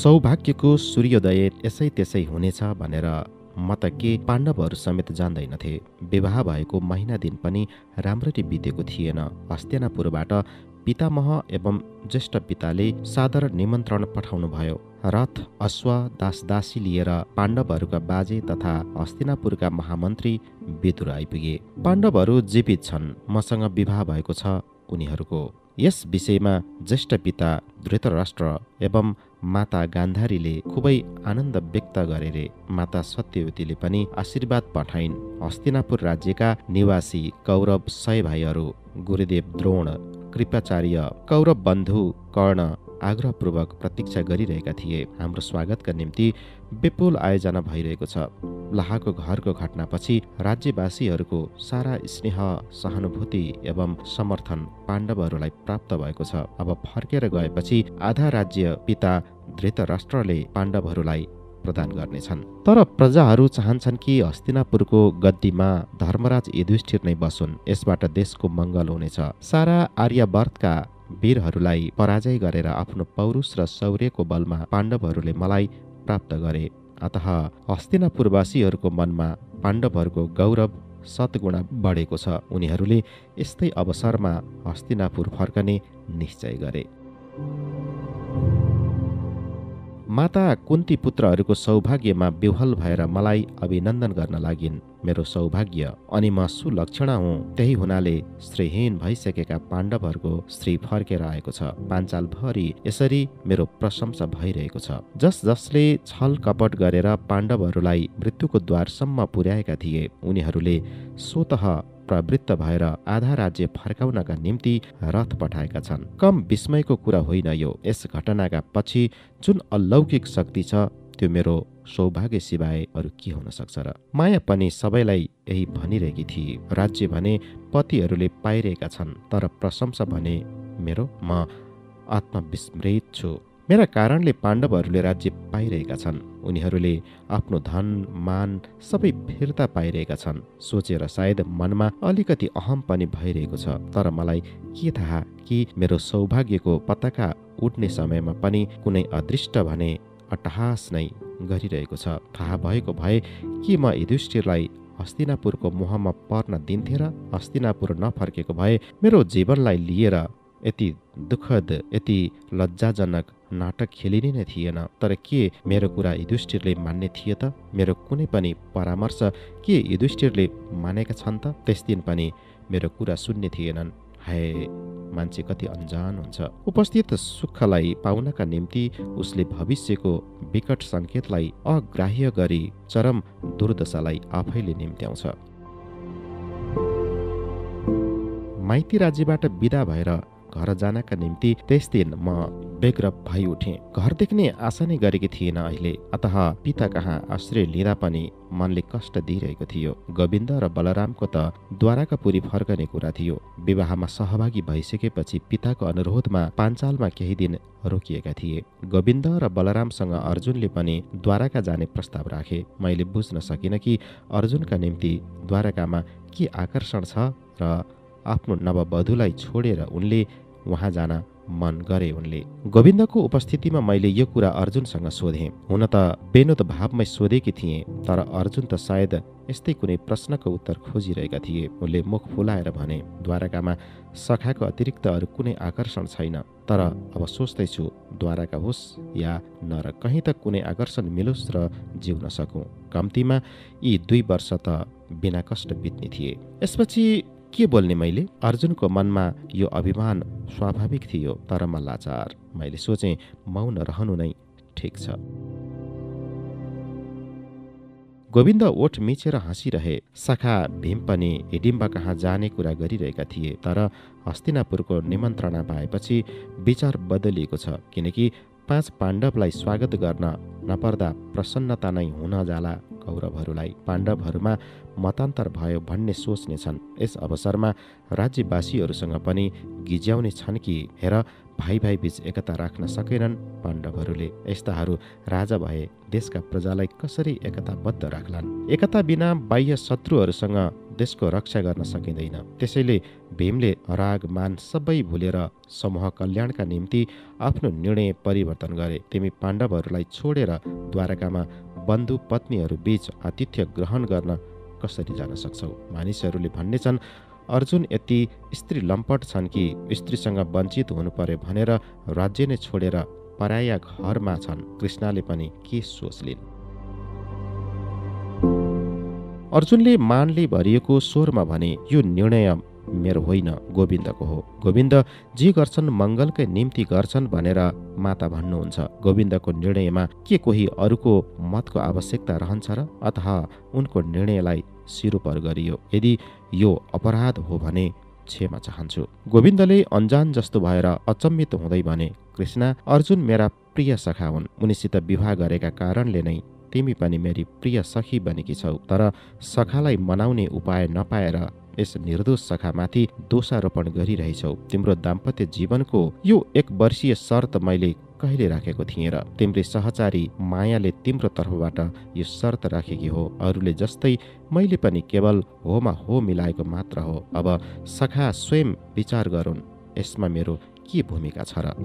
सौभाग्यको सूर्योदय यसै त्यसै हुनेछ भनेर म त के पाण्डवहरू समेत जान्दैनथे। विवाह भएको महिना दिन पनि राम्ररी बितेको थिएन। हस्तिनापुरबाट पितामह एवं ज्येष्ठ पिताले सादर निमन्त्रण पठाउनु भयो। रथ, अश्व, दासदासी लिएर पाण्डवहरूका बाजे तथा हस्तिनापुरका महामन्त्री विदुर आइपुगे। पाण्डवहरू जीवित छन्, मसँग विवाह भएको छ उनीहरूको। यस विषयमा ज्येष्ठ पिता धृतराष्ट्र एवं माता गान्धारीले खुबै आनन्द व्यक्त गरे रे। माता सत्यवतीले पनि आशीर्वाद पठाइन्। हस्तिनापुर राज्यका निवासी कौरव 100 भाइहरू गुरुदेव द्रोण, कृपाचार्य, कौरव बन्धु कर्ण आग्रहपूर्वक प्रतीक्षा गरिरहेका थिए। हाम्रो स्वागतका निम्ति विपुल आयोजना भइरहेको छ। लाहाको घरको घटनापछि राज्यवासीहरूको सारा स्नेह, सहानुभूति एवं समर्थन पाण्डवहरूलाई प्राप्त भएको छ। अब फर्केर गएपछि आधा राज्य पिता धृतराष्ट्रले पाण्डवहरूलाई प्रदान गर्नेछन्। तर प्रजाहरू चाहन्छन् कि हस्तिनापुरको गद्दीमा धर्मराज युधिष्ठिर नै बसुन्। यसबाट देशको मङ्गल हुनेछ। सारा आर्यावर्तका वीरहरूलाई पराजय गरेर आफ्नो पौरुष र शौर्यको बलमा पाण्डवहरूले मलाई प्राप्त गरे। अतः हस्तिनापुरवासीहरूको मनमा पाण्डवहरूको गौरव सद्गुणा बढेको छ। उनीहरूले यस्तै अवसरमा हस्तिनापुर फर्कने निश्चय गरे। माता कुन्ती पुत्रहरूको सौभाग्यमा विह्वल भएर मलाई अभिनन्दन गर्न लागिन्। मेरो सौभाग्य अनि म सुलक्षणा हुँ। त्यही हुनाले श्रीहीन भइसकेका पाण्डवहरूको श्री फर्केर आएको छ। पाञ्चालभरि यसरी मेरो प्रशंसा भइरहेको छ। जसले छल कपट गरेर पाण्डवहरूलाई मृत्युको द्वारसम्म पुर्याएका थिए, उनीहरूले स्वतः प्रवृत्त भएर आधा राज्य फर्काउनका निम्ति रथ पठाएका छन्। कम विस्मयको कुरा होइन यो। यस घटनाका पछि जुन अलौकिक शक्ति छ, त्यो मेरो सौभाग्य सिवाय अरू के हुन सक्छ र? माया पनि सबैलाई यही भनिरहेकी थिए। राज्य भने पतिहरूले पाइरहेका छन्, तर प्रशंसा भने मेरो। म आत्मविस्मृत छु। मेरा कारणले पाण्डवहरूले राज्य पाइरहेका छन्। उनीहरूले आफ्नो धन मान सबै फिर्ता पाइरहेका छन्। सोचेर सायद मनमा अलिकति अहम पनि भइरहेको छ। तर मलाई के थाहा कि मेरो सौभाग्यको पताका उड्ने समयमा पनि कुनै अदृष्ट भने अट्टहास नै गरिरहेको छ। थाहा भएको भए कि म युधिष्ठिरलाई हस्तिनापुरको मोहमा पर्न दिन्थे र हस्तिनापुर नफर्केको भए मेरो जीवनलाई लिएर यति दुःखद, यति लज्जाजनक नाटक खेलिने नै थिएन। तर के मेरो कुरा युधिष्ठिरले मान्ने थिए त? मेरो कुनै पनि परामर्श के युधिष्ठिरले मानेका छन् त? त्यस दिन पनि मेरो कुरा सुन्ने थिएनन्। हाय, मान्छे कति अन्जान हुन्छ। उपस्थित सुखलाई पाउनका निम्ति उसले भविष्यको विकट सङ्केतलाई अग्राह्य गरी चरम दुर्दशालाई आफैले निम्त्याउँछ। माइती राज्यबाट बिदा भएर घर जानका निम्ति त्यस दिन म बेग्र भइ उठे। घर देख्ने आशा नै गरेकी थिएन अहिले। अतः पिता कहाँ आश्रय लिँदा पनि मनले कष्ट दिइरहेको थियो। गोविन्द र बलरामको त द्वारकापुरी फर्कने कुरा थियो। विवाहमा सहभागी भइसकेपछि पिताको अनुरोधमा पाञ्चालमा केही दिन रोकिएका थिए। गोविन्द र बलरामसँग अर्जुनले पनि द्वारका जाने प्रस्ताव राखे। मैले बुझ्न सकिनँ कि अर्जुनका निम्ति द्वारकामा के आकर्षण छ र आफ्नो नववधुलाई छोडेर उनले वहाँ जान मन गरे। उनले गोविन्दको उपस्थितिमा मैले यो कुरा अर्जुनसँग सोधेँ। हुन त बेनुद भावमै सोधेकी थिएँ, तर अर्जुन त सायद यस्तै कुनै प्रश्नको उत्तर खोजिरहेका थिए। उनले मुख फुलाएर भने, द्वारकामा सखाको अतिरिक्त अरू कुनै आकर्षण छैन। तर अब सोच्दैछु, द्वारका होस् या नरक, कहीँ त कुनै आकर्षण मिलोस् र जिउन सकौँ। कम्तीमा यी 2 वर्ष त बिना कष्ट बित्ने थिए। यसपछि के बोल्ने मैले? अर्जुनको मनमा यो अभिमान स्वाभाविक थियो, तर म लाचार। मैले सोचेँ मौन रहनु नै ठिक छ। गोविन्द ओठ मिचेर हाँसिरहे। सखा भीम पनि हिडिम्बा कहाँ जाने कुरा गरिरहेका थिए। तर हस्तिनापुरको निमन्त्रणा पाएपछि विचार बदलिएको छ। किनकि 5 पाण्डवलाई स्वागत गर्न नपर्दा प्रसन्नता नै हुन जाला कौरवहरूलाई। पाण्डवहरूमा मतान्तर भयो भन्ने सोच्नेछन्। यस अवसरमा राज्यवासीहरूसँग पनि गिज्याउने छन् कि हेर, भाइ भाइ बीच एकता राख्न सकेनन् पाण्डवहरूले। यस्ताहरू राजा भए देशका प्रजालाई कसरी एकताबद्ध राख्लान्? एकता बिना बाह्य शत्रुहरूसँग देशको रक्षा गर्न सकिँदैन। त्यसैले भीमले राग मान सबै भुलेर समूह कल्याणका निम्ति आफ्नो निर्णय परिवर्तन गरे। तिमी पाण्डवहरूलाई छोडेर द्वारकामा बन्धु पत्नीहरू बीच आतिथ्य ग्रहण गर्न कसरी जान सक्छौ? मानिसहरूले भन्नेछन् अर्जुन यति स्त्री लम्पट छन् कि स्त्रीसँग वञ्चित हुनु पर्यो भनेर राज्य नै छोडेर पराया घरमा छन्। कृष्णले पनि के सोचलिन्? अर्जुनले मानले भरिएको स्वरमा भने यो निर्णय मेरो होइन, गोविन्दको हो। गोविन्द जे गर्छन् मङ्गलकै निम्ति गर्छन् भनेर माता भन्नुहुन्छ। गोविन्दको निर्णयमा के कोही अरूको मतको आवश्यकता रहन्छ र? अतः उनको निर्णयलाई सिरोपर गरियो। यदि यो अपराध हो भने क्षमा चाहन्छु। गोविन्दले अन्जान जस्तो भएर अचम्मित हुँदै भने, कृष्ण, अर्जुन मेरा प्रिय सखा हुन्। उनीसित विवाह गरेका कारणले नै तिमी पनि मेरी प्रिय सखी बनेकी छौ। तर सखालाई मनाउने उपाय नपाएर यस निर्दोष सखामाथि दोषारोपण गरिरहेछौ। तिम्रो दाम्पत्य जीवनको यो 1 वर्षीय शर्त मैले कहिले राखेको थिएँ र? तिम्री सहचारी मायाले तिम्रो तर्फबाट यो शर्त राखेकी हो। अरूले जस्तै मैले पनि केवल होमा हो मिलाएको मात्र हो। अब सखा स्वयं विचार गरून्, यसमा मेरो के भूमिका छ र?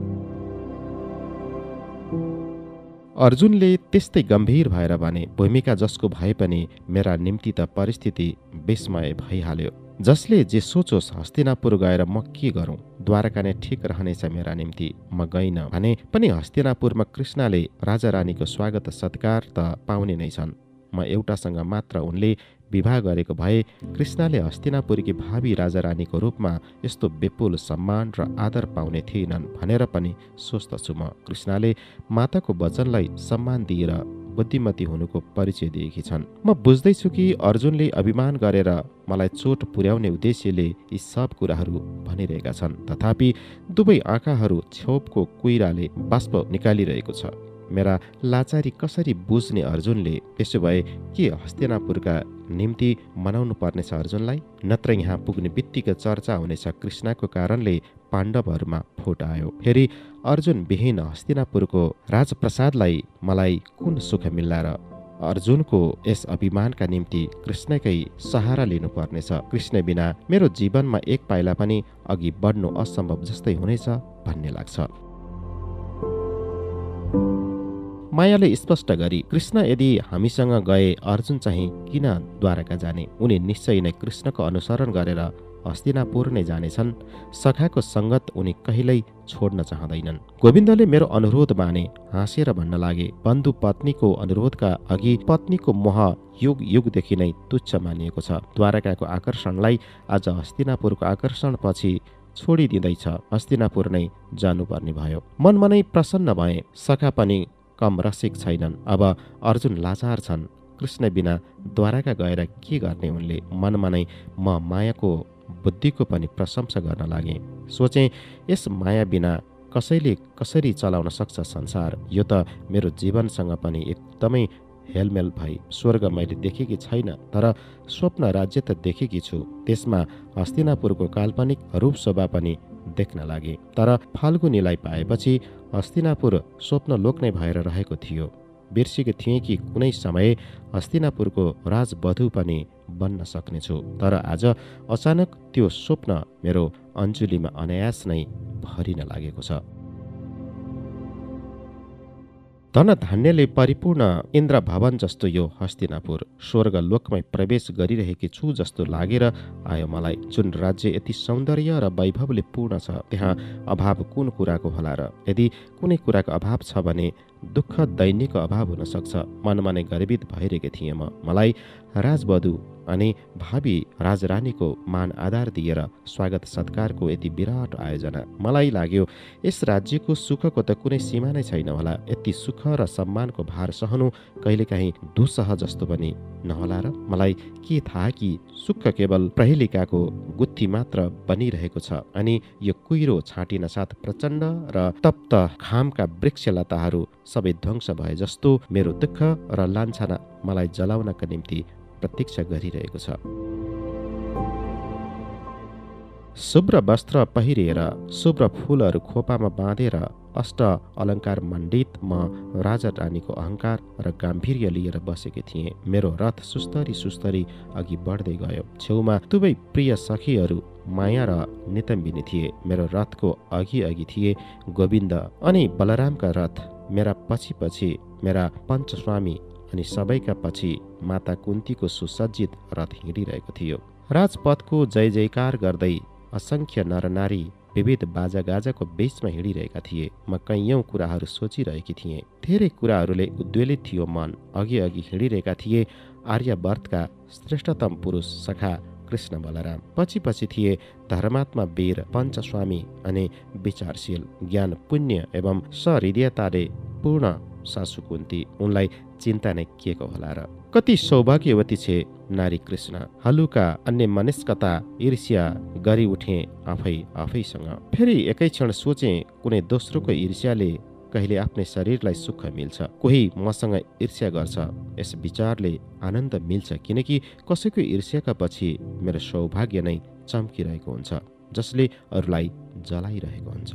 अर्जुनले त्यस्तै गम्भीर भएर भने, भूमिका जसको भए पनि मेरा निम्ति त परिस्थिति विस्मय भइहाल्यो। जसले जे सोचोस् हस्तिनापुर गएर म के गरौँ? द्वारका नै ठिक रहनेछ मेरा निम्ति। म गइन भने पनि हस्तिनापुरमा कृष्णले राजा रानीको स्वागत सत्कार त पाउने नै छन्। म एउटासँग मात्र उनले विवाह गरेको भए कृष्णले हस्तिनापुरकी भावी राजा रानीको रूपमा यस्तो विपुल सम्मान र आदर पाउने थिएनन् भनेर पनि सोच्दछु म। कृष्णले माताको वचनलाई सम्मान दिएर बुद्धिमती हुनुको परिचय दिएकी छन्। म बुझ्दैछु कि अर्जुनले अभिमान गरेर मलाई चोट पुर्याउने उद्देश्यले यी सब कुराहरू भनिरहेका छन्। तथापि दुवै आँखाहरू छेउको कुइराले बाष्प निकालिरहेको छ। मेरा लाचारी कसरी बुझ्ने अर्जुनले? त्यसो भए के हस्तिनापुरका निम्ति मनाउनु पर्नेछ अर्जुनलाई? नत्र यहाँ पुग्ने बित्तिकै चर्चा हुनेछ कृष्णको कारणले पाण्डवहरूमा फुट आयो। फेरि अर्जुन विहीन हस्तिनापुरको राजप्रसादलाई मलाई कुन सुख मिल्ला र? अर्जुनको यस अभिमानका निम्ति कृष्णकै सहारा लिनु पर्नेछ। कृष्ण बिना मेरो जीवनमा एक पाइला पनि अघि बढ्नु असम्भव जस्तै हुनेछ भन्ने लाग्छ। मायाले स्पष्ट गरी, कृष्ण यदि हामीसँग गए अर्जुन चाहिँ किन द्वारका जाने? उनी निश्चय नै कृष्णको अनुसरण गरेर हस्तिनापुर नै जानेछन्। सखाको सङ्गत उनी कहिल्यै छोड्न चाहँदैनन्। गोविन्दले मेरो अनुरोध माने। हाँसेर भन्न लागे, बन्धु पत्नीको अनुरोधका अघि पत्नीको मोह युग युगदेखि नै तुच्छ मानिएको छ। द्वारकाको आकर्षणलाई आज हस्तिनापुरको आकर्षणपछि छोडिदिँदैछ। हस्तिनापुर नै जानुपर्ने भयो। मनमा नै प्रसन्न भए। सखा पनि कम रसिक छैनन्। अब अर्जुन लाचार छन्। कृष्ण बिना द्वारका गएर के गर्ने उनले? मनमा नै म मायाको बुद्धिको पनि प्रशंसा गर्न लागे। सोचे, यस माया बिना कसैले कसरी चलाउन सक्छ संसार? यो त मेरो जीवनसँग पनि एकदमै हेलमेल भई। स्वर्ग मैले देखेकी छैन, तर स्वप्न राज्य त देखेकी छु। त्यसमा हस्तिनापुरको काल्पनिक रूप शोभा पनि देख्न लागे। तर फाल्गुनीलाई पाएपछि हस्तिनापुर स्वप्नलोक नै भएर रहेको थियो। बिर्सेको थिएँ कि कुनै समय हस्तिनापुरको राजवधु पनि बन्न सक्नेछु। तर आज अचानक त्यो स्वप्न मेरो अञ्जुलीमा अनायास नै भरिन लागेको छ। धन धान्यले परिपूर्ण इन्द्र भवन जस्तो यो हस्तिनापुर स्वर्ग लोकमै प्रवेश गरिरहेकी छु जस्तो लागेर आयो मलाई। जुन राज्य यति सौन्दर्य र वैभवले पूर्ण छ, त्यहाँ अभाव कुन कुराको होला र? यदि कुनै कुराको अभाव छ भने दुःख दैन्यको अभाव हुन सक्छ। मनमा नै गर्वित भइरहेको थिएँ म। मलाई राजवधु अनि भावी राजरानीको मान आधार दिएर स्वागत सत्कारको यति विराट आयोजना। मलाई लाग्यो यस राज्यको सुखको त कुनै सीमा नै छैन होला। यति सुख र सम्मानको भार सहनु कहिलेकाहीँ दुस्सह जस्तो पनि नहोला र? मलाई के थाहा कि सुख केवल प्रहेलिकाको गुत्थी मात्र बनिरहेको छ अनि यो कुहिरो छाटिन साथ प्रचण्ड र तप्त घामका वृक्षलताहरू सबै ध्वंस भए जस्तो मेरो दुःख र लान्छना मलाई जलाउनका निम्ति प्रतीक्षा गरिरहेको छ। शुभ्र वस्त्र पहिरिएर शुभ्र फूलहरू खोपामा बाँधेर अष्ट अलङ्कार मण्डित म राजा रानीको अहङ्कार र गाम्भीर्य लिएर बसेकी थिएँ। मेरो रथ सुस्तरी सुस्तरी अघि बढ्दै गयो। छेउमा दुवै प्रिय सखीहरू माया र नितम्बिनी थिए। मेरो रथको अघि अघि थिए गोविन्द अनि बलरामका रथ। मेरा पछि पछि मेरा पञ्चस्वामी अनि सबैका पछि माता कुन्तीको सुसज्जित रथ हिँडिरहेको थियो। राजपथको जय जयकार गर्दै असङ्ख्य नरनारी विविध बाजागाजाको बीचमा हिँडिरहेका थिए। म कैयौँ कुराहरू सोचिरहेकी थिएँ। धेरै कुराहरूले उद्वेलित थियो मन। अघि अघि हिँडिरहेका थिए आर्यावर्तका श्रेष्ठतम पुरुष सखा कृष्ण बलराम। पछि पछि थिए धर्मात्मा वीर पञ्चस्वामी अनि विचारशील ज्ञान पुण्य एवं सहृदयताले पूर्ण सासु कुन्ती। उनलाई चिन्ता नै के को होला र। कति सौभाग्यवती छे नारी कृष्ण। हलुका अन्य मनिष्कता ईर्ष्या गरी उठे आफैसँग। फेरि एकै क्षण सोचे कुनै दोस्रोको ईर्ष्याले कहिले आफ्नै शरीरलाई सुख मिल्छ, कोही मसँग ईर्ष्या गर्छ। यस विचारले आनन्द मिल्छ किनकि कसैको ईर्ष्याका पछि मेरो सौभाग्य नै चम्किरहेको हुन्छ, जसले अरूलाई जलाइरहेको हुन्छ।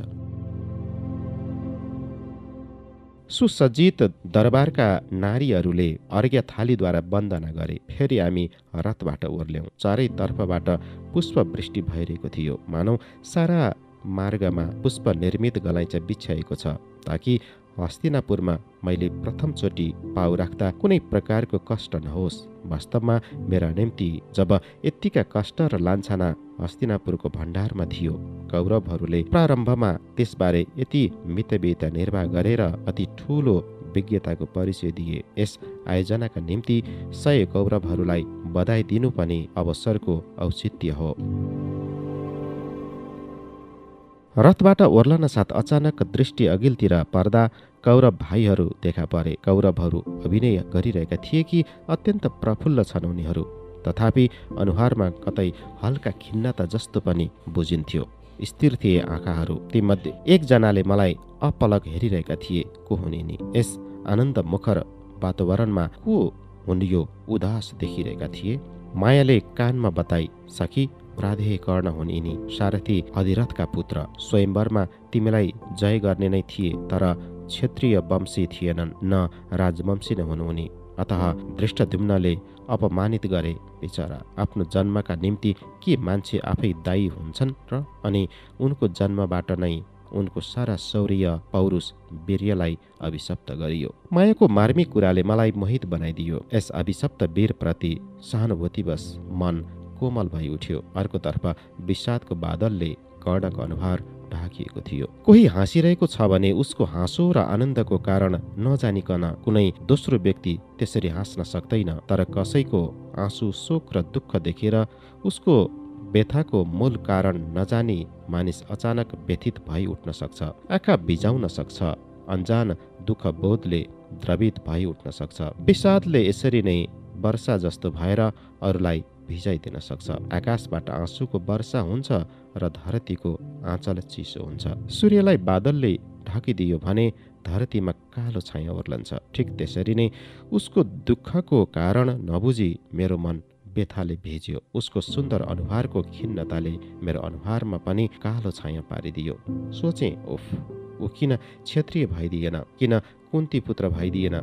सुसज्जित दरबारका नारीहरूले अर्घ्य थालीद्वारा वन्दना गरे। फेरि हामी रथबाट ओर्ल्यौं। चारैतर्फबाट पुष्प वृष्टि भइरहेको थियो। मानौ सारा मार्गमा पुष्प निर्मित गलैँचा बिछ्याएको छ, ताकि हस्तिनापुरमा मैले प्रथमचोटि पाउ राख्दा कुनै प्रकारको कष्ट नहोस्। वास्तवमा मेरा निम्ति जब यत्तिका कष्ट र लान्छना हस्तिनापुरको भण्डारमा थियो, कौरवहरूले प्रारम्भमा त्यसबारे यति मितव्ययिता निर्वाह गरेर अति ठूलो विज्ञताको परिचय दिए। यस आयोजनाका निम्ति 100 कौरवहरूलाई बधाई दिनु पनि अवसरको औचित्य हो। रथबाट ओर्लन साथ अचानक दृष्टि अघिल्तिर पर्दा कौरव भाइहरू देखा परे। कौरवहरू अभिनय गरिरहेका थिए कि अत्यन्त प्रफुल्ल छन् उनीहरू, तथापि अनुहारमा कतै हल्का खिन्नता जस्तो पनि बुझिन्थ्यो। स्थिर थिए आँखाहरू। तीमध्ये एकजनाले मलाई अपलक हेरिरहेका थिए। को हुन् यिनी? यस आनन्द मुखर वातावरणमा को हुन् यो? उदास देखिरहेका थिए। मायाले कानमा बताई, सखी प्राधेय कर्ण हुन् यिनी, सारथी अधिरथका पुत्र। स्वयम्वरमा तिमीलाई जय गर्ने नै थिए, तर क्षत्रिय वंशी थिएनन्, न राजवंशी नै हुन् उनी। अतः धृष्टद्युम्नले अपमानित गरे। बिचरा आफ्नो जन्मका निम्ति के मान्छे आफै दायी हुन्छन् र? अनि उनको जन्मबाट नै उनको सारा शौर्य पौरुष वीर्यलाई अभिशप्त गरियो। मायाको मार्मिक कुराले मलाई मोहित बनाइदियो। यस अभिशप्त वीरप्रति सहानुभूतिवश मन कोमल भई उठ्यो। अर्कोतर्फ विषादको बादलले कर्णको अनुहार ढाकिएको थियो। कोही हाँसिरहेको छ भने उसको हाँसो र आनन्दको कारण नजानिकन कुनै दोस्रो व्यक्ति त्यसरी हाँस्न सक्दैन। तर कसैको आँसु, शोक र दुःख देखेर उसको व्यथाको मूल कारण नजानी मानिस अचानक व्यथित भई उठ्न सक्छ, आँखा भिजाउन सक्छ, अन्जान दुःख बोधले द्रवित भई उठ्न सक्छ। विषादले यसरी नै वर्षा जस्तो भएर अरूलाई भिजाइदिन सक्छ। आकाशबाट आँसुको वर्षा हुन्छ र धरतीको आँचल चिसो हुन्छ। सूर्यलाई बादलले ढाकिदियो भने धरतीमा कालो छाया ओर्लन्छ। ठिक त्यसरी नै उसको दुःखको कारण नबुझी मेरो मन व्यथाले भिज्यो। उसको सुन्दर अनुहारको खिन्नताले मेरो अनुहारमा पनि कालो छाया पारिदियो। सोचे, उफ, ऊ किन क्षत्रिय भइदिएन, किन कुन्ती पुत्र भइदिएन?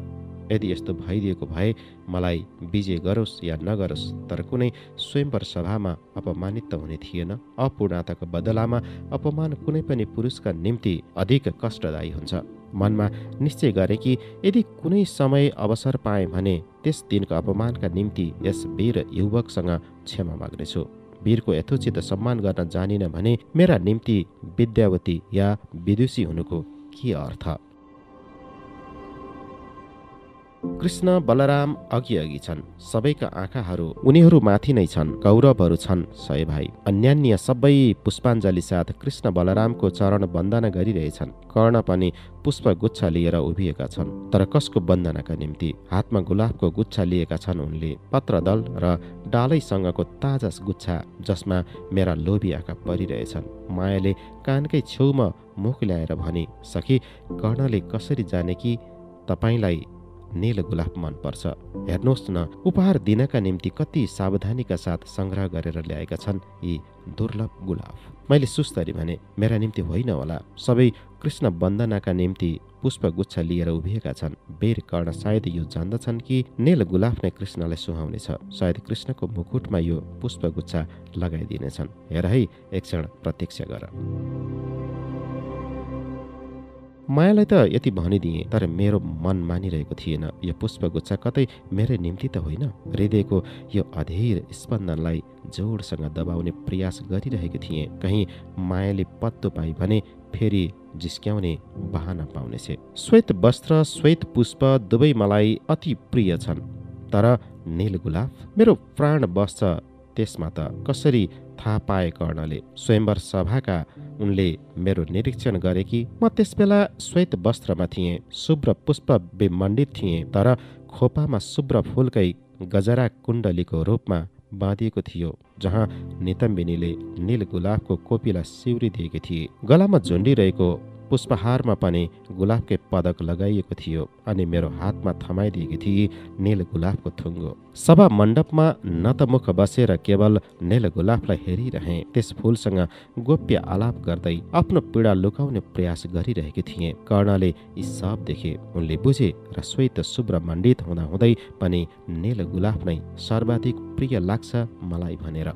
यदि यस्तो भइदिएको भए मलाई विजय गरोस् या नगरोस्, तर कुनै स्वयंवर सभामा अपमानित त हुने थिएन। अपूर्णताको बदलामा अपमान कुनै पनि पुरुषका निम्ति अधिक कष्टदायी हुन्छ। मनमा निश्चय गरे कि यदि कुनै समय अवसर पाएँ भने त्यस दिनको अपमानका निम्ति यस वीर युवकसँग क्षमा माग्नेछु। वीरको यथोचित सम्मान गर्न जानिन भने मेरा निम्ति विद्यावती या विदुषी हुनुको के अर्थ? कृष्ण बलराम अघि अघि छन्। सबैका आँखाहरू उनीहरू माथि नै छन्। कौरवहरू छन् 100 भाइ। अन्यान्य सबै पुष्पाञ्जली साथ कृष्ण बलरामको चरण वन्दना गरिरहेछन्। कर्ण पनि पुष्प गुच्छा लिएर उभिएका छन्। तर कसको वन्दनाका निम्ति? हातमा गुलाबको गुच्छा लिएका छन् उनले। पत्रदल र डालैसँगको ताजा गुच्छा जसमा मेरा लोभी आँखा परिरहेछन्। मायाले कानकै छेउमा मुख ल्याएर भने, सखी, कर्णले कसरी जाने कि तपाईलाई नील गुलाब मन पर्छ? हेर्नुहोस् न, उपहार दिनका निम्ति कति सावधानीका साथ संग्रह गरेर ल्याएका छन् यी दुर्लभ गुलाब। मैले सुस्तरी भने, मेरा निम्ति होइन होला, सबै कृष्ण वन्दनाका निम्ति पुष्पगुच्छ लिएर उभिएका छन्। वीर कर्ण सायद यो जान्दछन् कि नील गुलाफ नै कृष्णलाई सुहाउनेछ। सायद कृष्णको मुकुटमा यो पुष्पगुच्छ लगाइदिनेछन्। हेर है, एक क्षण प्रत्यक्ष गर। मायालाई त यति भनिदिए, तर मेरो मन मानिरहेको थिएन। यो पुष्पगुच्छ कतै मेरै निम्ति त होइन। हृदयको यो अधीर स्पन्दनलाई जोडसँग दबाउने प्रयास गरिरहेको थिएँ। कहीँ मायाले पत्तो पाई भने फेरि जिस्क्याउने बहाना पाउनेछ। श्वेत वस्त्र, श्वेत पुष्प दुवै मलाई अति प्रिय छन्, तर नील गुलाफ मेरो प्राण बस्छ त्यसमा त कसरी थाहा पाए कर्णले? स्वयंवर सभाका उनले मेरो निरीक्षण गरे कि म त्यसबेला श्वेत वस्त्रमा थिएँ, शुभ्र पुष्प विमण्डित थिएँ, तर खोपामा शुभ्र फूलकै गजरा कुण्डलीको रूपमा बाँधिएको थियो, जहाँ नितम्बिनीले नील गुलाफको कोपीलाई सिउरी दिएकी थिए। गलामा झुन्डिरहेको पुष्पहारमा पनि गुलाफकै पदक लगाइएको थियो अनि मेरो हातमा थमाइदिएकी थिए नील गुलाफको थुङ्गो। सभा मण्डपमा नतमुख बसेर केवल नील गुलाफलाई हेरिरहे। त्यस फूलसँग गोप्य आलाप गर्दै आफ्नो पीडा लुकाउने प्रयास गरिरहेकी थिए। कर्णले यी सब देखे। उनले बुझे र श्वेत शुभ्र मण्डित हुँदाहुँदै पनि नील गुलाफ नै सर्वाधिक प्रिय लाग्छ मलाई भनेर।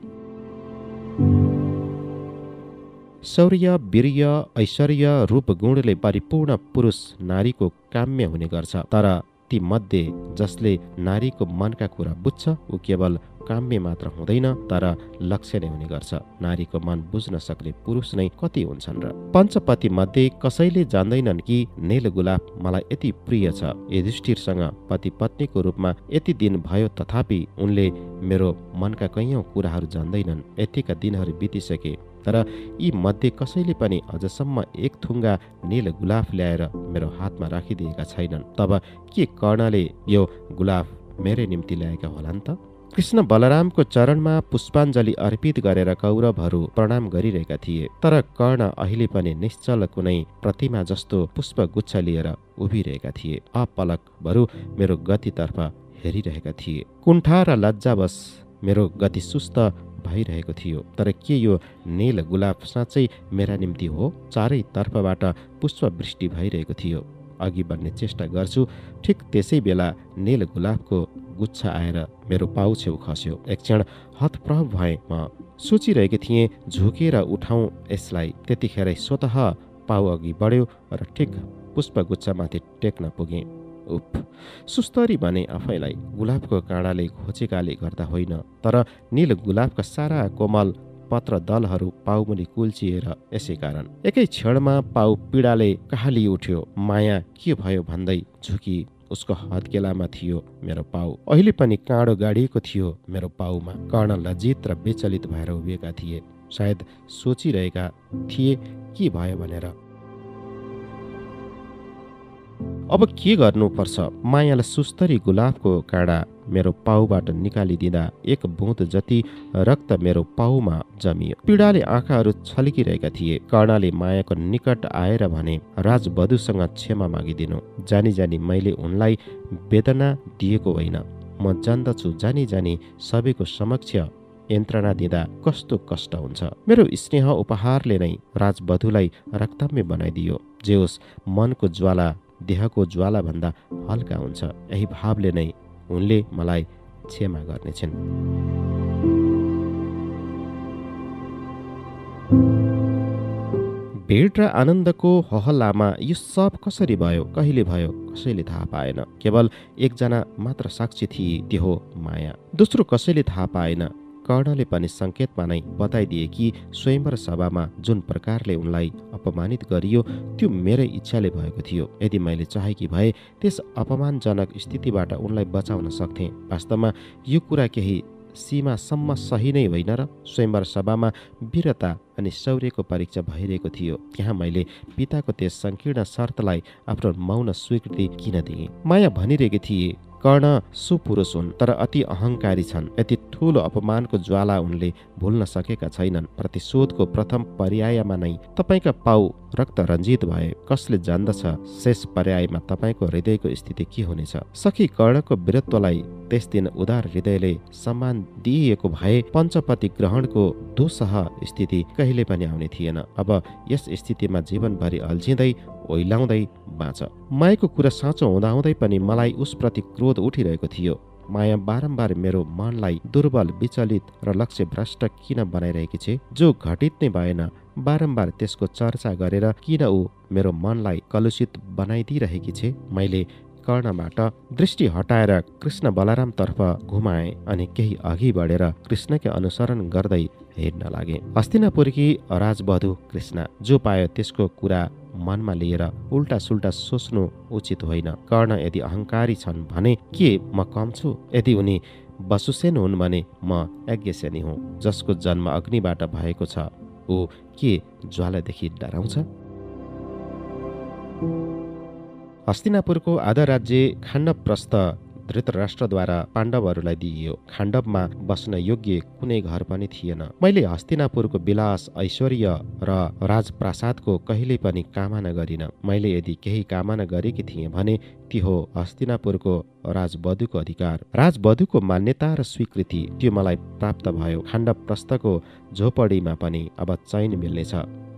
शौर्य, वीर्य, ऐश्वर्य, रूप गुणले परिपूर्ण पुरुष नारीको काम्य हुने गर्छ, तर ती मध्ये जसले नारीको मनका कुरा बुझ्छ ऊ केवल काम्य मात्र हुँदैन, तर लक्ष्य नै हुने गर्छ। नारीको मन बुझ्न सक्ने पुरुष नै कति हुन्छन् र? पञ्चपति मध्ये कसैले जान्दैनन् कि नील गुलाफ मलाई यति प्रिय छ। युधिष्ठिरसँग पति पत्नीको रूपमा यति दिन भयो, तथापि उनले मेरो मनका कैयौं कुराहरू जान्दैनन्। यतिका दिनहरू बितिसके, तर यी मध्ये कसैले पनि अझसम्म एक थुङ्गा नील गुलाफ ल्याएर मेरो हातमा राखिदिएका छैनन्। तब के कर्णले यो गुलाफ मेरै निम्ति ल्याएका होलान् त? कृष्ण बलरामको चरणमा पुष्पाञ्जली अर्पित गरेर कौरवहरू प्रणाम गरिरहेका थिए, तर कर्ण अहिले पनि निश्चल कुनै प्रतिमा जस्तो पुष्पगुच्छ लिएर उभिरहेका थिए। अपलक भरू मेरो गतितर्फ हेरिरहेका थिए। कुण्ठा र लज्जावश मेरो गति सुस्त भइरहेको थियो। तर के यो नील गुलाफ साँच्चै मेरा निम्ति हो? चारै तर्फबाट पुष्पवृष्टि भइरहेको थियो। अघि बढ्ने चेष्टा गर्छु, ठिक त्यसै बेला नील गुलाफको गुच्छ आएर मेरो पाउ छेउ खस्यो। एक क्षण हतप्रभ भएँ। म सोचिरहेकी थिएँ झुकेर उठाउँ यसलाई। त्यतिखेरै स्वतः पाउ अघि बढ्यो र ठिक पुष्पगुच्छमाथि टेक्न पुगेँ। उफ, सुस्तरी भने आफैलाई। गुलाबको काँडाले घोचेकाले गर्दा होइन, तर नील गुलाबका सारा कोमल पत्र दलहरू पाउमुनि कुल्चिएर यसै कारण। एकै क्षणमा पाउ पीडाले कहाली उठ्यो। माया के भयो भन्दै झुकी उसको हत्केलामा थियो मेरो पाउ। अहिले पनि काँडो गाडिएको थियो मेरो पाउमा। कर्ण लज्जित र विचलित भएर उभिएका थिए। सायद सोचिरहेका थिए के भयो भनेर। अब के गर्नुपर्छ? मायालाई सुस्तरी गुलाबको काँडा मेरो पाउबाट निकालिदिँदा एक बुँद जति रक्त मेरो पाउमा जमियो। पीडाले आँखाहरू छल्किरहेका थिए। कर्णले मायाको निकट आएर भने, राजवधूसँग क्षमा मागिदिनु। जानी जानी मैले उनलाई वेदना दिएको होइन। म जान्दछु जानी जानी सबैको समक्ष यन्त्रणा दिँदा कस्तो कष्ट हुन्छ। मेरो स्नेह उपहारले नै राजवधूलाई रक्तम्य बनाइदियो। जे होस्, मनको ज्वाला देहको ज्वाला भन्दा हल्का हुन्छ। यही भावले नै उनले मलाई क्षमा गर्नेछन्। भेट र आनन्दको हहल्लामा यो सब कसरी भयो, कहिले भयो, कसैले थाहा पाएन। केवल एकजना मात्र साक्षी थिए, त्यो हो माया। दोस्रो कसैले थाहा पाएन। कर्णले पनि संकेतमा नै बताइदिए कि स्वयंवर सभामा जुन प्रकारले उनलाई अपमानित गरियो त्यो मेरै इच्छाले भएको थियो। यदि मैले चाहेकी भए त्यस अपमानजनक स्थितिबाट उनलाई बचाउन सक्थेँ। वास्तवमा यो कुरा केही सीमासम्म सही नै होइन र? स्वयंवर सभामा वीरता अनि शौर्यको परीक्षा भइरहेको थियो। त्यहाँ मैले पिताको त्यस संकीर्ण शर्तलाई आफ्नो मौन स्वीकृति किन दिएँ? माया भनिरहेकी थिए, कर्ण सुपुरुष हुन्, तर अति अहङ्कारी छन्। यति ठूलो अपमानको ज्वाला उनले भुल्न सकेका छैनन्। प्रतिशोधको प्रथम पर्यायमा नै तपाईका पाउ रक्त रञ्जित भए कसले जान्दछ शेष पर्यायमा तपाईँको हृदयको स्थिति के हुनेछ। सखी कर्णको वीरत्वलाई त्यस दिन उदार हृदयले सम्मान दिइएको भए पञ्चपति ग्रहणको दुस्सह स्थिति कहिले पनि आउने थिएन। अब यस स्थितिमा जीवनभरि अल्झिँदै ओइलाउँदै बाँच। मायाको कुरा साँचो हुँदाहुँदै पनि मलाई उसप्रति क्रोध उठिरहेको थियो। माया बारम्बार मेरो मनलाई दुर्बल, विचलित र लक्ष्य भ्रष्ट किन बनाइरहेकी छे? जो घटित नै भएन, बारम्बार त्यसको चर्चा गरेर किन ऊ मेरो मनलाई कलुषित बनाइदिइरहेकी छे? मैले कर्णबाट दृष्टि हटाएर कृष्ण बलरामतर्फ घुमाए अनि केही अघि बढेर कृष्णकै अनुसरण गर्दै हिँड्न लागे। हस्तिनापुरकी राजवधु कृष्ण जो पायो त्यसको कुरा मनमा लिएर उल्टा सुल्टा सोच्नु उचित होइन। कर्ण यदि अहङ्कारी छन् भने के म कम छु? यदि उनी वसुसेन हुन् भने म यज्ञसेनी हुँ। जसको जन्म अग्निबाट भएको छ ऊ के ज्वालादेखि डराउँछ? हस्तिनापुरको आधा राज्य खाण्डवप्रस्थ धृतराष्ट्रद्वारा पाण्डवहरूलाई दिइयो। खाण्डवमा बस्न योग्य कुनै घर पनि थिएन। मैले हस्तिनापुरको विलास, ऐश्वर्य र राजप्रासादको कहिल्यै पनि कामना गरिन। मैले यदि केही कामना गरेकी थिएँ भने ती हो हस्तिनापुरको राजवधुको अधिकार, राजवधुको मान्यता र स्वीकृति। त्यो मलाई प्राप्त भयो। खाण्डवप्रस्थको झोपडीमा पनि अब चैन मिल्नेछ,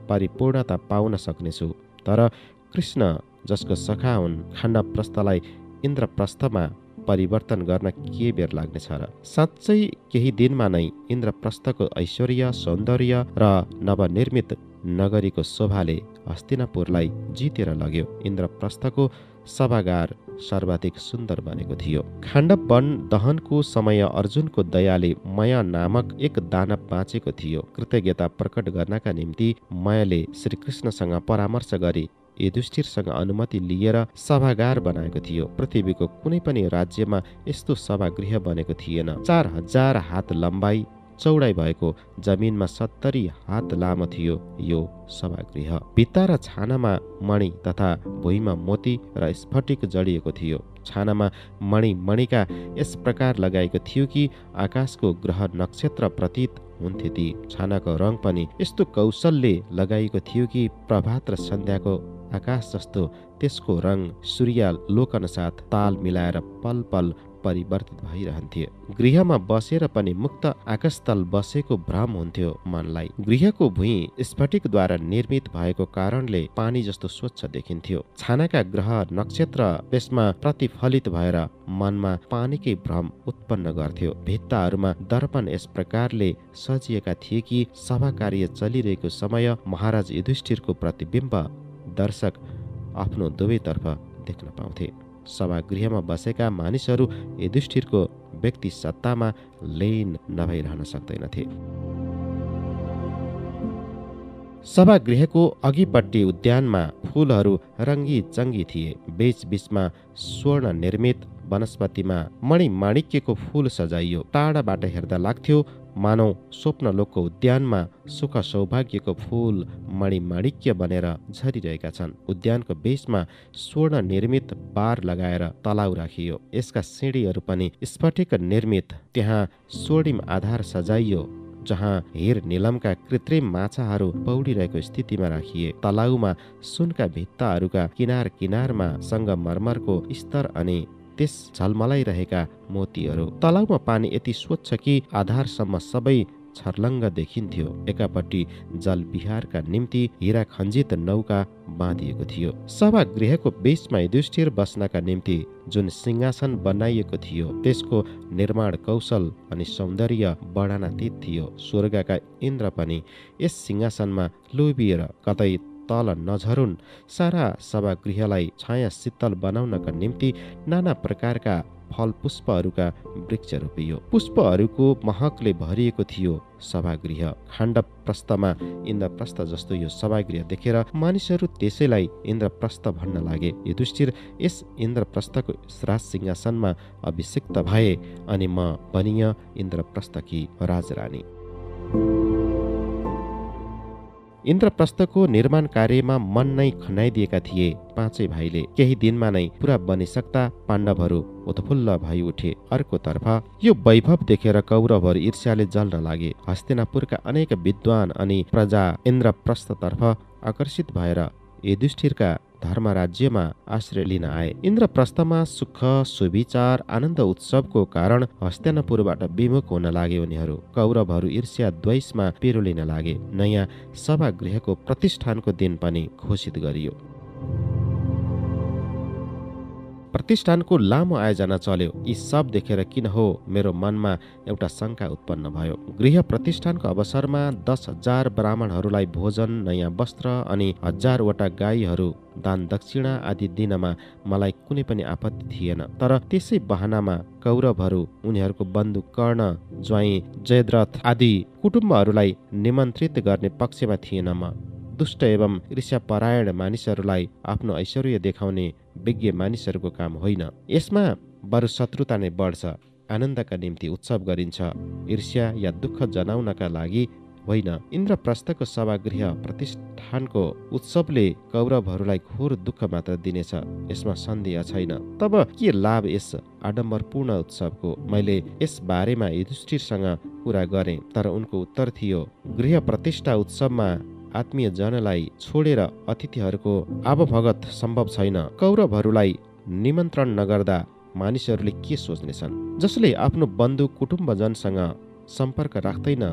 परिपूर्णता पाउन सक्नेछु। तर कृष्ण जसको सखा हुन् खाण्डवप्रस्थलाई इन्द्रप्रस्थमा परिवर्तन गर्न के बेर लाग्नेछ र? साँच्चै केही दिनमा नै इन्द्रप्रस्थको ऐश्वर्य, सौन्दर्य र नवनिर्मित नगरीको शोभाले हस्तिनापुरलाई जितेर लग्यो। इन्द्रप्रस्थको सभागार सर्वाधिक सुन्दर बनेको थियो। खाण्डव वन दहनको समय अर्जुनको दयाले मया नामक एक दानव बाँचेको थियो। कृतज्ञता प्रकट गर्नका निम्ति मयाले श्रीकृष्णसँग परामर्श गरी युधिष्ठिरसँग अनुमति लिएर सभागार बनाएको थियो। पृथ्वीको कुनै पनि राज्यमा यस्तो सभागृह बनेको थिएन। 4000 हात लम्बाइ चौडाइ भएको, जमिनमा 70 हात लामो थियो यो सभागृह। भित्ता र छानामा मणि तथा भुइँमा मोती र स्फटिक जडिएको थियो। छानामा मणिका यस प्रकार लगाएको थियो कि आकाशको ग्रह नक्षत्र प्रतीत हुन्थे। ती छानाको रङ पनि यस्तो कौशलले लगाइएको थियो कि प्रभात र सन्ध्याको आकाश जस्तो त्यसको रङ सूर्यालोकन साथ ताल मिलाएर पल पल परिवर्तित भइरहन्थ्यो। गृहमा बसेर पनि मुक्त आकाशतल बसेको भ्रम हुन्थ्यो मनलाई। गृहको भुइँ स्फटिकद्वारा निर्मित भएको कारणले पानी जस्तो स्वच्छ देखिन्थ्यो। छानाका ग्रह नक्षत्र त्यसमा प्रतिफलित भएर मनमा पानीकै भ्रम उत्पन्न गर्थ्यो। भित्ताहरूमा दर्पण यस प्रकारले सजिएका थिए कि सभा कार्य चलिरहेको समय महाराज युधिष्ठिरको प्रतिबिम्ब दर्शक आफ्नो दुवैतर्फ देख्न पाउँथे। सभागृहमा बसेका मानिसहरू युधिष्ठिरको व्यक्ति सत्तामा लीन नभइरहन सक्दैनथे। सभागृहको अघिपट्टि उद्यानमा फूलहरू रङ्गी चङ्गी थिए। बीच बीचमा स्वर्ण निर्मित वनस्पतिमा मणिमाणिक्यको फूल सजाइयो। टाढाबाट हेर्दा लाग्थ्यो मानौ स्वप्नलोकको उद्यानमा सुख सौभाग्यको फूल मणिमाणिक्य बनेर झरिरहेका छन्। उद्यानको बीचमा स्वर्ण निर्मित बार लगाएर तलाउ राखियो। यसका सिँढीहरू पनि स्फटिक निर्मित। त्यहाँ स्वर्णिम आधार सजाइयो जहाँ हिर नीलमका कृत्रिम माछाहरू पौडिरहेको स्थितिमा राखिए। तलाउमा सुनका भित्ताहरूका किनार किनारमा सङ्गमरमरको स्तर अनि त्यस झलमलाइरहेका मोतीहरू। तलाउमा पानी यति स्वच्छ कि आधारसम्म सबै छर्लङ्ग देखिन्थ्यो। एकापट्टि जल विहारका निम्ति हिरा खञ्जित नौका बाँधिएको थियो। सभागृहको बीचमा युधिष्ठिर बस्नका निम्ति जुन सिंहासन बनाइएको थियो त्यसको निर्माण कौशल अनि सौन्दर्य वर्णनातीत थियो। स्वर्गका इन्द्र पनि यस सिंहासनमा लोभिएर कतै तल नझरुन् सारा सभागृहलाई छाया शीतल बनाउनका निम्ति नाना प्रकारका फल पुष्पहरूका वृक्ष रोपियो। पुष्पहरूको महकले भरिएको थियो सभागृह। खाण्डवप्रस्थमा इन्द्रप्रस्थ जस्तो यो सभागृह देखेर मानिसहरू त्यसैलाई इन्द्रप्रस्थ भन्न लागे। युधिष्ठिर यस इन्द्रप्रस्थको राज सिंहासनमा अभिषिक्त भए अनि म बनिय इन्द्रप्रस्थकी राजरानी। इन्द्रप्रस्थको निर्माण कार्यमा मन नै खनाइदिएका थिए पाँचै भाइले। केही दिनमा नै पुरा बनिसक्दा पाण्डवहरू उत्फुल्ल भई उठे। अर्कोतर्फ यो वैभव देखेर कौरवहरू ईर्ष्याले जल्न लागे। हस्तिनापुरका अनेक विद्वान अनि प्रजा इन्द्रप्रस्थतर्फ आकर्षित भएर युधिष्ठिरका धर्मराज्यमा आश्रय लिन आए। इन्द्रप्रस्थमा सुख सुविचार आनन्द उत्सवको कारण हस्तिनापुरबाट विमुख हुन लागे उनीहरू। कौरवहरू ईर्ष्या द्वेषमा पिरोलिन लागे। नयाँ सभागृहको प्रतिष्ठानको दिन पनि घोषित गरियो। प्रतिष्ठानको लामो आयोजना चल्यो। यी सब देखेर किन हो मेरो मनमा एउटा शङ्का उत्पन्न भयो। गृह प्रतिष्ठानको अवसरमा 10,000 ब्राह्मणहरूलाई भोजन, नयाँ वस्त्र अनि 1000वटा गाईहरू दान दक्षिणा आदि दिनमा मलाई कुनै पनि आपत्ति थिएन। तर त्यसै बहानामा कौरवहरू उनीहरूको बन्धु कर्ण, ज्वाइँ जयद्रथ आदि कुटुम्बहरूलाई निमन्त्रित गर्ने पक्षमा थिएन। म दुष्ट एवं ईर्ष्यापरायण मानिसहरूलाई आफ्नो ऐश्वर्य देखाउने विज्ञ मानिसहरूको काम होइन। यसमा बरु शत्रुता नै बढ्छ। आनन्दका निम्ति उत्सव गरिन्छ, ईर्ष्या या दुःख जनाउनका लागि होइन। इन्द्रप्रस्थको सभागृह प्रतिष्ठानको उत्सवले कौरवहरूलाई घोर दुःख मात्र दिनेछ, यसमा सन्देह छैन। तब के लाभ यस आडम्बरपूर्ण उत्सवको? मैले यस बारेमा युधिष्ठिरसँग कुरा गरेँ, तर उनको उत्तर थियो, गृह प्रतिष्ठा उत्सवमा आत्मीय जनलाई छोडेर अतिथिहरूको आवभगत सम्भव छैन। कौरवहरूलाई निमन्त्रण नगर्दा मानिसहरूले के सोच्नेछन्? जसले आफ्नो बन्धु कुटुम्बजनसँग सम्पर्क राख्दैन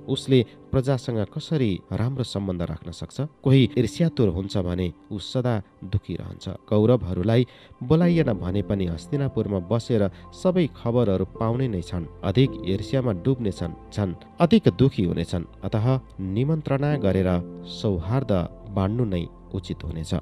उसले प्रजासँग कसरी राम्रो सम्बन्ध राख्न सक्छ? कोही ईर्ष्यातुर हुन्छ भने ऊ सदा दुखी रहन्छ। कौरवहरूलाई बोलाइएन भने पनि हस्तिनापुरमा बसेर सबै खबरहरू पाउने नै छन्। अधिक ईर्ष्यामा डुब्नेछन्, झन् अधिक दुखी हुनेछन्। अतः निमन्त्रणा गरेर सौहार्द बाँड्नु नै उचित हुनेछ।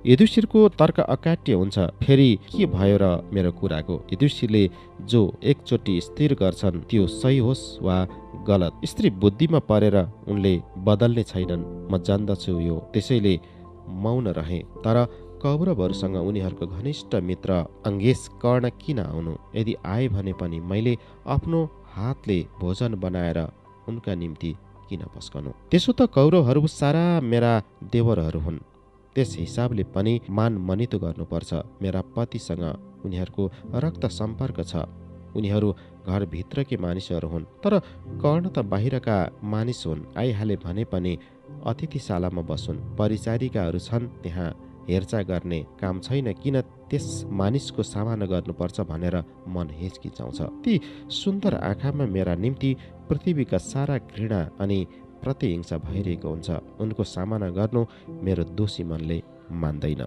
युधिष्ठिरको तर्क अकाट्य हुन्छ। फेरि के भयो र मेरो कुराको? युधिष्ठिरले जो एकचोटि स्थिर गर्छन् त्यो सही होस् वा गलत, स्त्री बुद्धिमा परेर उनले बदल्ने छैनन्। म जान्दछु यो, त्यसैले मौन रहे। तर कौरवहरूसँग उनीहरूको घनिष्ठ मित्र अंगेश कर्ण किन आउनु? यदि आए भने पनि मैले आफ्नो हातले भोजन बनाएर उनका निम्ति किन पस्कनु? त्यसो त कौरवहरू सारा मेरा देवरहरू हुन्। त्यस हिसाबले पनि मान मनितो गर्नुपर्छ। मेरा पतिसँग उनीहरूको रक्त सम्पर्क छ। उनीहरू घरभित्रकै मानिसहरू हुन्। तर कर्ण त बाहिरका मानिस हुन्। आइहाले भने पनि अतिथिशालामा बसुन्। परिचारिकाहरू छन् त्यहाँ, हेरचाह गर्ने काम छैन। किन त्यस मानिसको सामना गर्नुपर्छ भनेर मन हिचकिचाउँछ। ती सुन्दर आँखामा मेरा निम्ति पृथ्वीका सारा घृणा अनि प्रतिहिंसा भइरहेको हुन्छ। उनको सामना गर्नु मेरो दोषी मनले मान्दैन।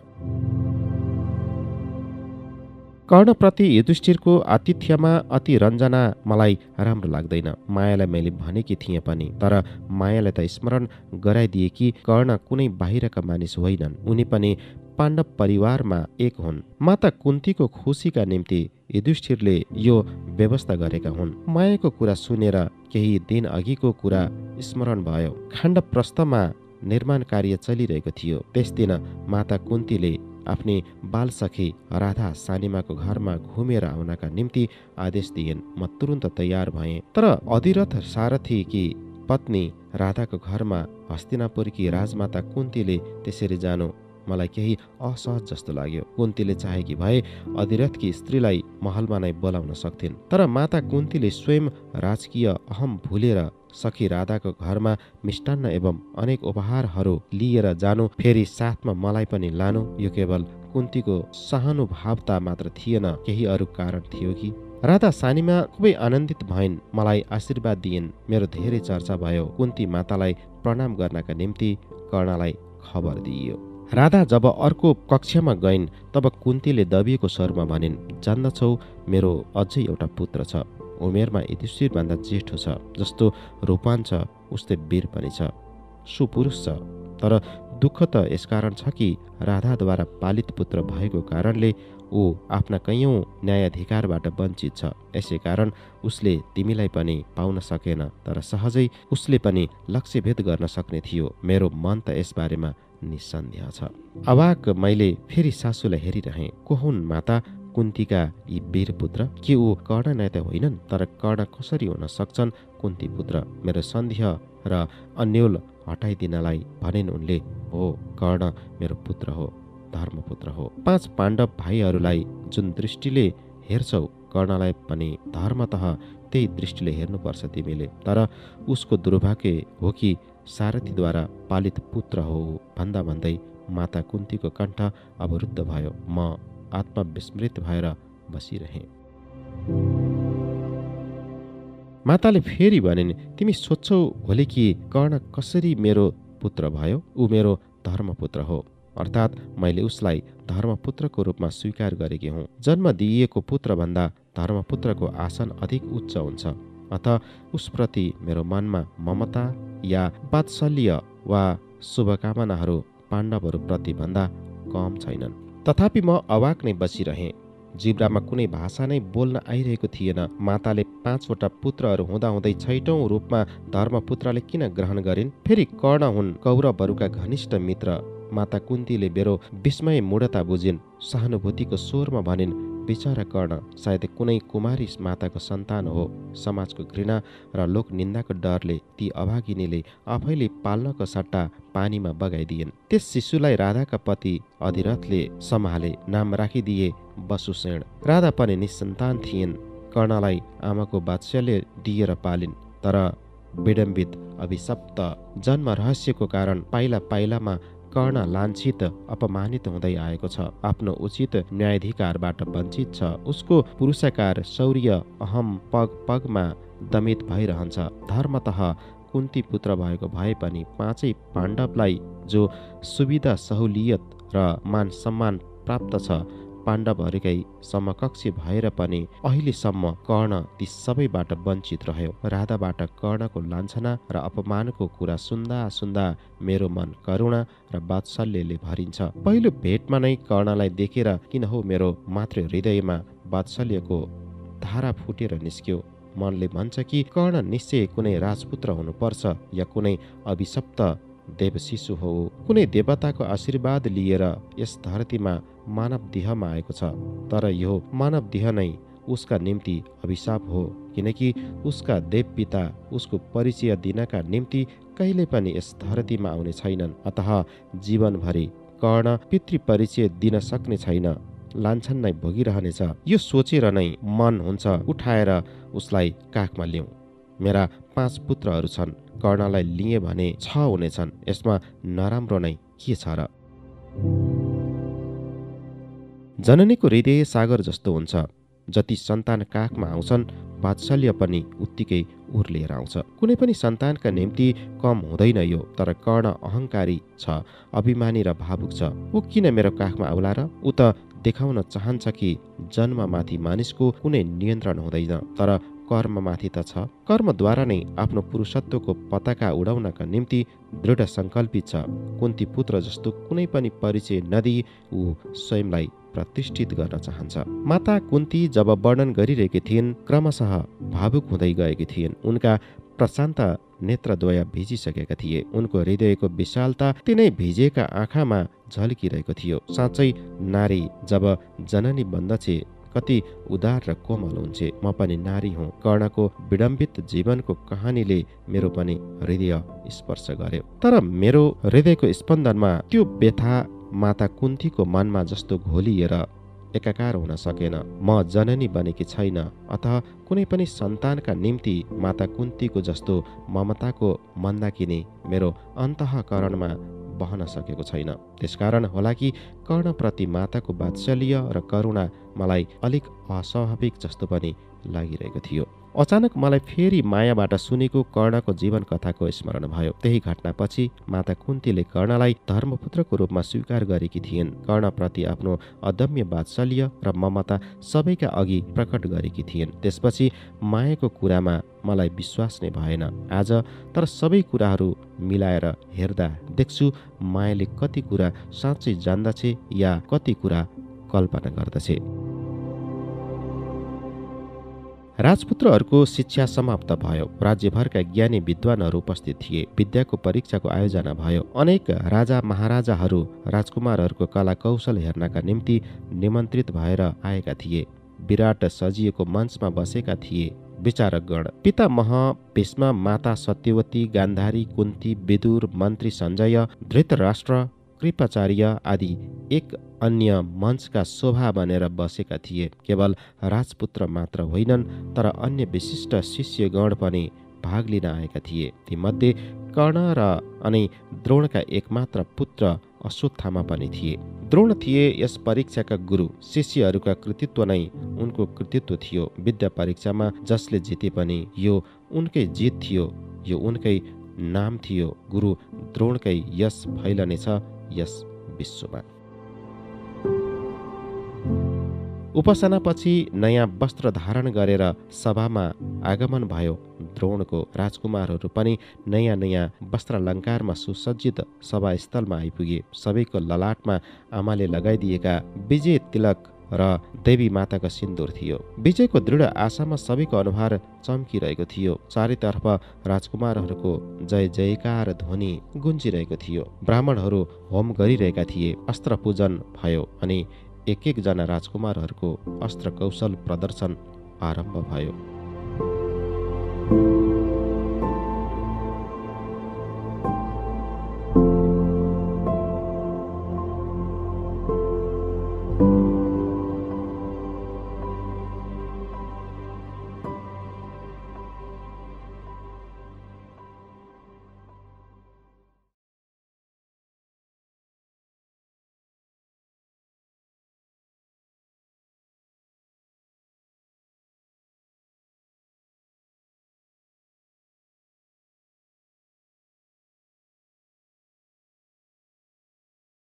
कर्णप्रति युधिष्ठिरको आतिथ्यमा अति रञ्जना मलाई राम्रो लाग्दैन। मायालाई मैले भनेकी थिएँ पनि, तर मायालाई त स्मरण गराइदिए कि कर्ण कुनै बाहिरका मानिस होइनन्। उनी पनि पाण्डव परिवारमा एक हुन्। माता कुन्तीको खुसीका निम्ति युधिष्ठिरले यो व्यवस्था गरेका हुन्। मायाको कुरा सुनेर केही दिन अघिको कुरा स्मरण भयो। खाण्डप्रस्थमा निर्माण कार्य चलिरहेको थियो। त्यस दिन माता कुन्तीले आफ्नी बालसखी राधा सानिमाको घरमा घुमेर आउनका निम्ति आदेश दिइन्। म तुरुन्त तयार भएँ। तर अधिरथ सारथी कि पत्नी राधाको घरमा हस्तिनापुरकी राजमाता कुन्तीले त्यसरी जानु मलाई केही असहज जस्तो लाग्यो। कुन्तीले चाहेकी भए अधिरथकी स्त्रीलाई महलमा नै बोलाउन सक्थिन्। तर माता कुन्तीले स्वयं राजकीय अहम भुलेर सखी राधाको घरमा मिष्टान्न एवं अनेक उपहारहरू लिएर जानु, फेरि साथमा मलाई पनि लानु, यो केवल कुन्तीको सहानुभावता मात्र थिएन, केही अरू कारण थियो कि? राधा सानीमा खुबै आनन्दित भइन्। मलाई आशीर्वाद दिइन्। मेरो धेरै चर्चा भयो। कुन्ती मातालाई प्रणाम गर्नका निम्ति कर्णलाई खबर दिइयो। राधा जब अर्को कक्षमा गइन् तब कुन्तीले दबिएको स्वरमा भनिन्, जान्दछौ मेरो अझै एउटा पुत्र छ। उमेरमा युधिष्ठिर भन्दा जेठो छ। जस्तो रूपवान छ उस्तै वीर पनि छ, सुपुरुष छ। तर दुःख त यसकारण छ कि राधाद्वारा पालित पुत्र भएको कारणले ऊ आफ्ना कैयौं न्यायाधिकारबाट वञ्चित छ। यसै कारण उसले तिमीलाई पनि पाउन सकेन। तर सहजै उसले पनि लक्ष्यभेद गर्न सक्ने थियो। मेरो मन त यसबारेमा निसन्देह छ। अवाक मैले फेरि सासूलाई हेरिरहेँ। को हुन् माता कुन्तीका यी वीर पुत्र? के ऊ कर्ण नै त होइनन्? तर कर्ण कसरी हुन सक्छन् कुन्ती पुत्र? मेरो सन्देह र अन्यल हटाइदिनलाई भनिन् उनले, हो कर्ण मेरो पुत्र हो, धर्मपुत्र हो। 5 पाण्डव भाइहरूलाई जुन दृष्टिले हेर्छौ कर्णलाई पनि धर्मतः त्यही दृष्टिले हेर्नुपर्छ तिमीले। तर उसको दुर्भाग्य हो कि सारथीद्वारा पालित पुत्र हो भन्दा भन्दै माता कुन्तीको कण्ठ अवरुद्ध भयो। म आत्मविस्मृत भएर बसिरहेँ। माताले फेरि भनिन्, तिमी सोध्छौ होली कि कर्ण कसरी मेरो पुत्र भयो? ऊ मेरो धर्मपुत्र हो, अर्थात् मैले उसलाई धर्मपुत्रको रूपमा स्वीकार गरेकी हुँ। जन्म दिइएको पुत्रभन्दा धर्मपुत्रको आसन अधिक उच्च हुन्छ। अत उसप्रति मेरो मनमा ममता या वात्सल्य वा शुभकामनाहरू पाण्डवहरूप्रति भन्दा कम छैनन्। तथापि म अवाक नै बसिरहेँ। जिब्रामा कुनै भाषा नै बोल्न आइरहेको थिएन। माताले 5 वटा पुत्रहरू हुँदाहुँदै 6औं रूपमा धर्मपुत्रले किन ग्रहण गरिन्? फेरि कर्ण हुन् कौरवहरूका घनिष्ठ मित्र। माता कुन्तीले मेरो विस्मय मूढता बुझिन्। सहानुभूतिको स्वरमा भनिन्, बिचरा कर्ण सायद कुनै कुमारी माताको सन्तान हो। समाजको घृणा र लोकनिन्दाको डरले ती अभागिनीले आफैले पाल्नको सट्टा पानीमा बगाइदिएन्। त्यस शिशुलाई राधाका पति अधिरथले सम्हाले, नाम राखिदिए वसुसेन। राधा पनि निसन्तान थिइन्। कर्णलाई आमाको वात्सल्य दिएर पालिन्। तर विडम्बित अभिशप्त जन्म रहस्यको कारण पाइला पाइलामा कर्ण लाञ्छित अपमानित हुँदै आएको छ। आफ्नो उचित न्यायाधिकारबाट वञ्चित छ। उसको पुरुषाकार शौर्य अहम पग पगमा दमित भइरहन्छ। धर्मतः कुन्ती पुत्र भएको भए पनि 5 पाण्डवलाई जो सुविधा सहुलियत र मान सम्मान प्राप्त छ, पाण्डवहरूकै समकक्षी भएर पनि अहिलेसम्म कर्ण ती सबैबाट वञ्चित रह्यो। राधाबाट कर्णको लाञ्छना र अपमानको कुरा सुन्दा सुन्दा मेरो मन करुणा र वात्सल्यले भरिन्छ। पहिलो भेटमा नै कर्णलाई देखेर किन हो मेरो मातृ हृदयमा वात्सल्यको धारा फुटेर निस्क्यो। मनले भन्छ कि कर्ण निश्चय कुनै राजपुत्र हुनुपर्छ या कुनै अभिशप्त देवशिशु हो। कुनै देवताको आशीर्वाद लिएर यस धरतीमा मानव देहमा आएको छ। तर यो मानव देह नै उसका निम्ति अभिशाप हो, किनकि उसका देवपिता उसको परिचय दिनका निम्ति कहिले पनि यस धरतीमा आउने छैनन्। अतः जीवनभरि कर्ण पितृ परिचय दिन सक्ने छैन, लान्छन नै भोगिरहनेछ। यो सोचेर नै मन हुन्छ उठाएर उसलाई काखमा ल्याउँ। मेरा 5 पुत्रहरू छन्। कर्णलाई लिए भने 6 हुनेछन्। यसमा नराम्रो नै के छ र? जननीको हृदय सागर जस्तो हुन्छ। जति सन्तान काखमा आउँछन्, वात्सल्य पनि उत्तिकै उर्लिएर आउँछ। कुनै पनि सन्तानका निम्ति कम हुँदैन यो। तर कर्ण अहङ्कारी छ, अभिमानी र भावुक छ। ऊ किन मेरो काखमा आउला र? ऊ त देखाउन चाहन्छ कि जन्ममाथि मानिसको कुनै नियन्त्रण हुँदैन, तर कर्ममाथि त छ। कर्मद्वारा नै आफ्नो पुरुषत्वको पताका उडाउनका निम्ति दृढ सङ्कल्पित छ। कुन्ती पुत्र जस्तो कुनै पनि परिचय नदिई ऊ स्वयंलाई प्रतिष्ठित गर्न चाहन्छ। माता कुन्ती जब वर्णन गरिरहेकी थिइन्, क्रमशः भावुक हुँदै गएकी थिइन्। उनका प्रशान्त नेत्रद्वय भिजिसकेका थिए। उनको हृदयको विशालता तिनै भिजेका आँखामा झल्किरहेको थियो। साँच्चै नारी जब जननी बन्दछे कति उदार र कोमल हुन्छे। म पनि नारी हुँ। कर्णको विडम्बित जीवनको कहानीले मेरो पनि हृदय स्पर्श गर्यो। तर मेरो हृदयको स्पन्दनमा त्यो व्यथा माता कुन्तीको मनमा जस्तो घोलिएर एकाकार हुन सकेन। म जननी बनेकी छैन, अतः कुनै पनि सन्तानका निम्ति माता कुन्तीको जस्तो ममताको मन्दाकिनी मेरो अन्तःकरणमा बहन सकेको छैन। त्यसकारण होला कि कर्णप्रति माताको वात्सल्य र करुणा मलाई अलिक अस्वाभाविक जस्तो पनि लागिरहेको थियो। अचानक मलाई फेरि मायाबाट सुनेको कर्णको जीवन कथाको स्मरण भयो। त्यही घटनापछि माता कुन्तीले कर्णलाई धर्मपुत्रको रूपमा स्वीकार गरेकी थिइन्। कर्णप्रति आफ्नो अदम्य वात्सल्य र ममता सबैका अघि प्रकट गरेकी थिइन्। त्यसपछि मायाको कुरामा मलाई विश्वास नै भएन। आज तर सबै कुराहरू मिलाएर हेर्दा देख्छु मायाले कति कुरा साँच्चै जान्दछे या कति कुरा कल्पना गर्दछे। राजपुत्रहरूको शिक्षा समाप्त भयो। राज्यभरका ज्ञानी विद्वानहरू उपस्थित थिए। विद्याको परीक्षाको आयोजना भयो। अनेक राजा महाराजाहरू राजकुमारहरूको कला कौशल हेर्नका निम्ति निमन्त्रित भएर आएका थिए। विराट सजिएको मञ्चमा बसेका थिए विचारकगण। पितामह भीष्म, माता सत्यवती, गान्धारी, कुन्ती, विदुर, मन्त्री सञ्जय, धृतराष्ट्र, कृपाचार्य आदि एक अन्य मञ्चका शोभा बनेर बसेका थिए। केवल राजपुत्र मात्र होइनन्, तर अन्य विशिष्ट शिष्यगण पनि भाग लिन आएका थिए। तीमध्ये कर्ण र अनि द्रोणका एकमात्र पुत्र अश्वत्थामा पनि थिए। द्रोण थिए यस परीक्षाका गुरु। शिष्यहरूका कृतित्व नै उनको कृतित्व थियो। विद्या परीक्षामा जसले जिते पनि यो उनकै जित थियो, यो उनकै नाम थियो। गुरु द्रोणकै यश फैलनेछ यस विश्वमा। उपासनापछि नयाँ वस्त्र धारण गरेर सभामा आगमन भयो। द्रोणको राजकुमारहरू पनि नयाँ नयाँ वस्त्रालङ्कारमा सुसज्जित सभास्थलमा आइपुगे। सबैको ललाटमा आमाले लगाइदिएका विजय तिलक र देवी माताको सिन्दुर थियो। विजयको दृढ आशामा सबैको अनुहार चम्किरहेको थियो। चारैतर्फ राजकुमारहरूको जय जयकार ध्वनि गुन्जिरहेको थियो। ब्राह्मणहरू होम गरिरहेका थिए। अस्त्र पूजन भयो अनि एक एकजना राजकुमारहरूको अस्त्र कौशल प्रदर्शन आरम्भ भयो।